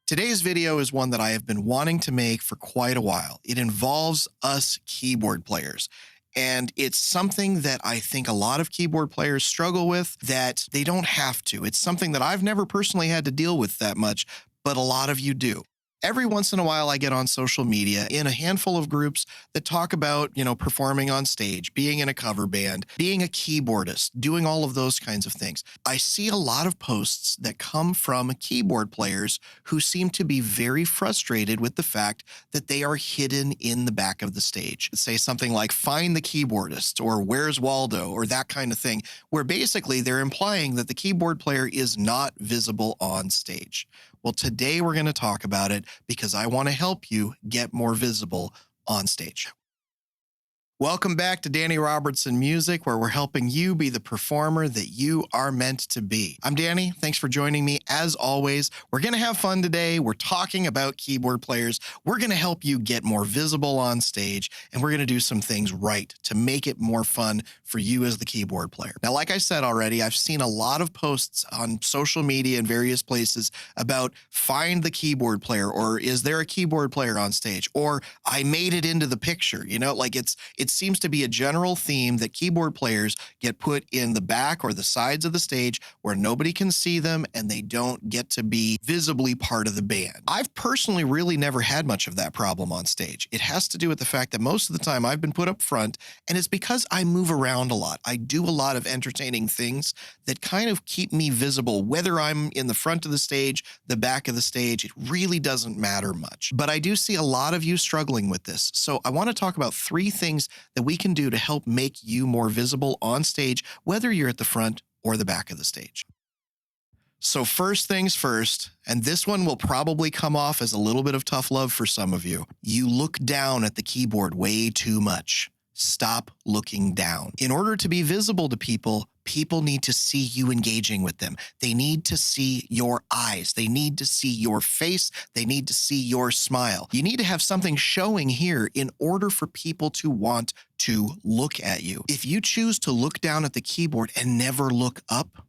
Today's video is one that I have been wanting to make for quite a while. It involves us keyboard players. And it's something that I think a lot of keyboard players struggle with that they don't have to. It's something that I've never personally had to deal with that much, but a lot of you do. Every once in a while, I get on social media in a handful of groups that talk about, performing on stage, being in a cover band, being a keyboardist, doing all of those kinds of things. I see a lot of posts that come from keyboard players who seem to be very frustrated with the fact that they are hidden in the back of the stage. Say something like, find the keyboardist, or where's Waldo, or that kind of thing, where basically they're implying that the keyboard player is not visible on stage. Well, today we're going to talk about it because I want to help you get more visible on stage. Welcome back to Danny Robertson Music, where we're helping you be the performer that you are meant to be. I'm Danny. Thanks for joining me. As always, we're going to have fun today. We're talking about keyboard players. We're going to help you get more visible on stage, and we're going to do some things right to make it more fun for you as the keyboard player. Now, like I said already, I've seen a lot of posts on social media and various places about find the keyboard player, or is there a keyboard player on stage, or I made it into the picture. It seems to be a general theme that keyboard players get put in the back or the sides of the stage where nobody can see them and they don't get to be visibly part of the band. I've personally really never had much of that problem on stage. It has to do with the fact that most of the time I've been put up front, and it's because I move around a lot. I do a lot of entertaining things that kind of keep me visible, whether I'm in the front of the stage, the back of the stage. It really doesn't matter much. But I do see a lot of you struggling with this. So I want to talk about 3 things that we can do to help make you more visible on stage, whether you're at the front or the back of the stage. So first things first, and this one will probably come off as a little bit of tough love for some of you. You look down at the keyboard way too much. Stop looking down. In order to be visible to people, people need to see you engaging with them. They need to see your eyes. They need to see your face. They need to see your smile. You need to have something showing here in order for people to want to look at you. If you choose to look down at the keyboard and never look up,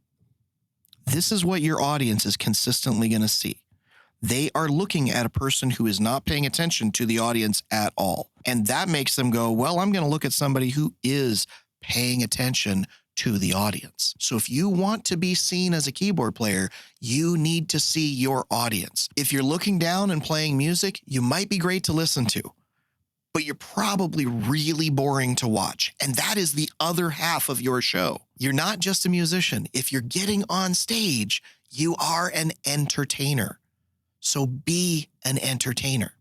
this is what your audience is consistently going to see. They are looking at a person who is not paying attention to the audience at all. And that makes them go, well, I'm going to look at somebody who is paying attention to the audience. So if you want to be seen as a keyboard player, you need to see your audience. If you're looking down and playing music, you might be great to listen to, but you're probably really boring to watch. And that is the other half of your show. You're not just a musician. If you're getting on stage, you are an entertainer. So be an entertainer.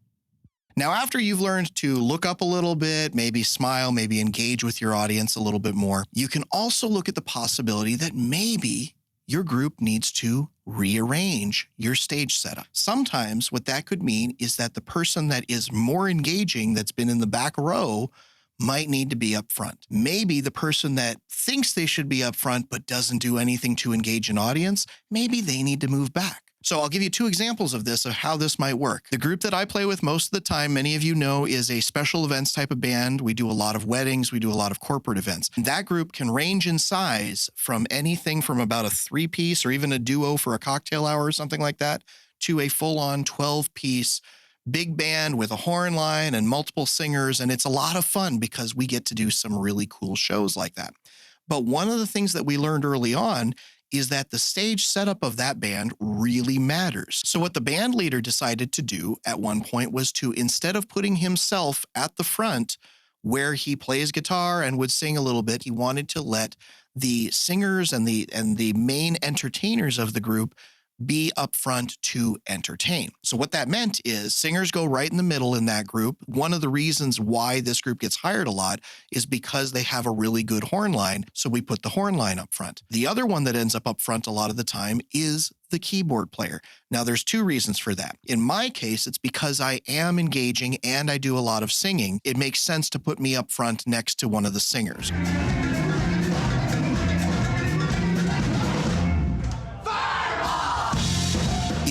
Now, after you've learned to look up a little bit, maybe smile, maybe engage with your audience a little bit more, you can also look at the possibility that maybe your group needs to rearrange your stage setup. Sometimes what that could mean is that the person that is more engaging, that's been in the back row, might need to be up front. Maybe the person that thinks they should be up front but doesn't do anything to engage an audience, maybe they need to move back. So I'll give you 2 examples of this, of how this might work. The group that I play with most of the time, many of you know, is a special events type of band. We do a lot of weddings. We do a lot of corporate events. And that group can range in size from anything from about a 3-piece or even a duo for a cocktail hour or something like that to a full-on 12-piece big band with a horn line and multiple singers. And it's a lot of fun because we get to do some really cool shows like that. But one of the things that we learned early on is that the stage setup of that band really matters. So what the band leader decided to do at one point was to, instead of putting himself at the front where he plays guitar and would sing a little bit, he wanted to let the singers and the main entertainers of the group be up front to entertain. So what that meant is singers go right in the middle in that group. One of the reasons why this group gets hired a lot is because they have a really good horn line. So we put the horn line up front. The other one that ends up front a lot of the time is the keyboard player. Now, there's 2 reasons for that. In my case, it's because I am engaging and I do a lot of singing. It makes sense to put me up front next to one of the singers.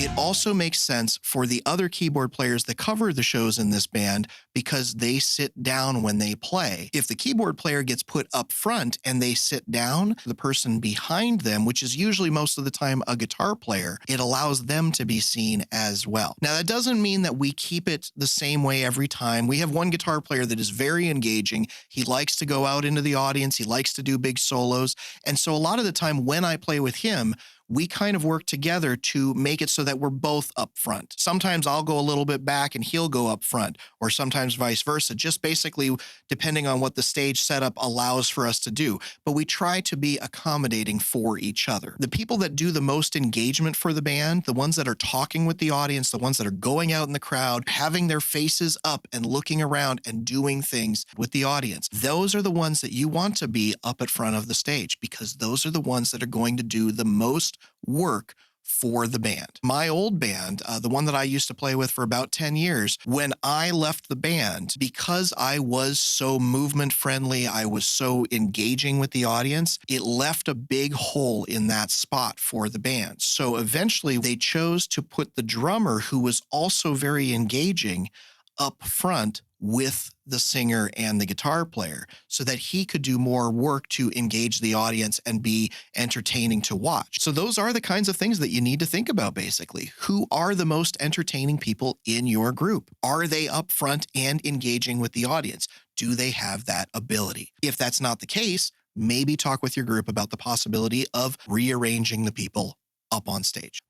It also makes sense for the other keyboard players that cover the shows in this band because they sit down when they play. If the keyboard player gets put up front and they sit down, the person behind them, which is usually most of the time a guitar player, it allows them to be seen as well. Now, that doesn't mean that we keep it the same way every time. We have one guitar player that is very engaging. He likes to go out into the audience. He likes to do big solos. And so a lot of the time when I play with him, we kind of work together to make it so that we're both up front. Sometimes I'll go a little bit back and he'll go up front, or sometimes vice versa, just basically depending on what the stage setup allows for us to do. But we try to be accommodating for each other. The people that do the most engagement for the band, the ones that are talking with the audience, the ones that are going out in the crowd, having their faces up and looking around and doing things with the audience, those are the ones that you want to be up at front of the stage, because those are the ones that are going to do the most work for the band. My old band, the one that I used to play with for about 10 years, when I left the band, because I was so movement friendly, I was so engaging with the audience, it left a big hole in that spot for the band. So eventually they chose to put the drummer, who was also very engaging, up front with the singer and the guitar player so that he could do more work to engage the audience and be entertaining to watch. So those are the kinds of things that you need to think about, basically. Who are the most entertaining people in your group? Are they up front and engaging with the audience? Do they have that ability? If that's not the case, maybe talk with your group about the possibility of rearranging the people up on stage.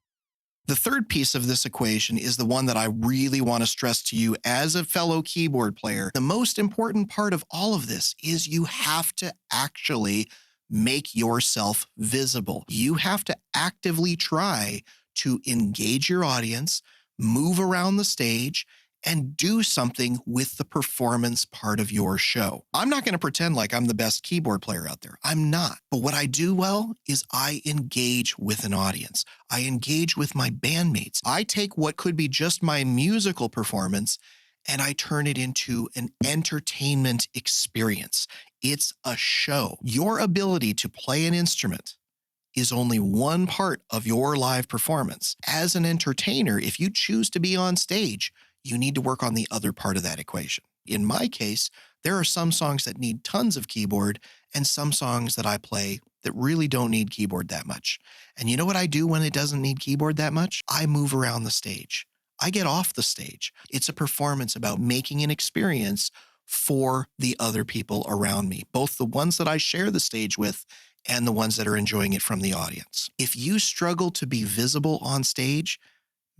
The third piece of this equation is the one that I really want to stress to you as a fellow keyboard player. The most important part of all of this is you have to actually make yourself visible. You have to actively try to engage your audience, move around the stage, and do something with the performance part of your show. I'm not going to pretend like I'm the best keyboard player out there. I'm not. But what I do well is I engage with an audience. I engage with my bandmates. I take what could be just my musical performance and I turn it into an entertainment experience. It's a show. Your ability to play an instrument is only one part of your live performance. As an entertainer, if you choose to be on stage, you need to work on the other part of that equation. In my case, there are some songs that need tons of keyboard and some songs that I play that really don't need keyboard that much. And you know what I do when it doesn't need keyboard that much? I move around the stage. I get off the stage. It's a performance about making an experience for the other people around me, both the ones that I share the stage with and the ones that are enjoying it from the audience. If you struggle to be visible on stage,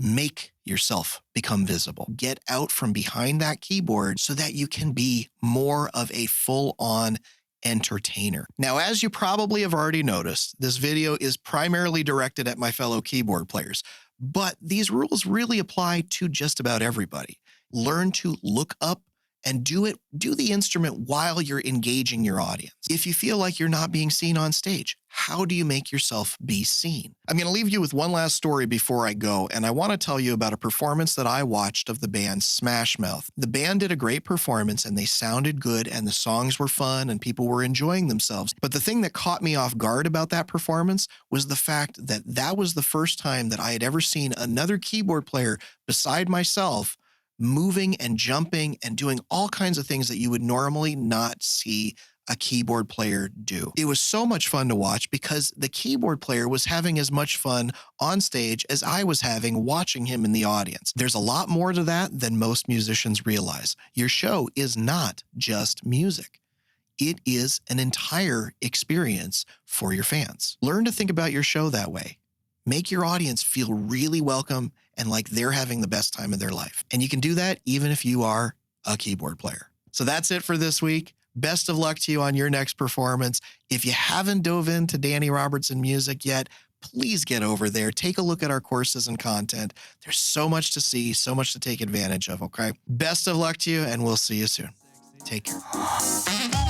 make yourself become visible. Get out from behind that keyboard so that you can be more of a full-on entertainer. Now, as you probably have already noticed, this video is primarily directed at my fellow keyboard players, but these rules really apply to just about everybody. Learn to look up and do the instrument while you're engaging your audience. If you feel like you're not being seen on stage, how do you make yourself be seen? I'm going to leave you with one last story before I go, and I want to tell you about a performance that I watched of the band Smash Mouth. The band did a great performance, and they sounded good, and the songs were fun, and people were enjoying themselves. But the thing that caught me off guard about that performance was the fact that that was the first time that I had ever seen another keyboard player beside myself moving and jumping and doing all kinds of things that you would normally not see a keyboard player do. It was so much fun to watch because the keyboard player was having as much fun on stage as I was having watching him in the audience. There's a lot more to that than most musicians realize. Your show is not just music. It is an entire experience for your fans. Learn to think about your show that way. Make your audience feel really welcome and like they're having the best time of their life. And you can do that even if you are a keyboard player. So that's it for this week. Best of luck to you on your next performance. If you haven't dove into Danny Robertson music yet, please get over there. Take a look at our courses and content. There's so much to see, so much to take advantage of, okay? Best of luck to you, and we'll see you soon. Take care.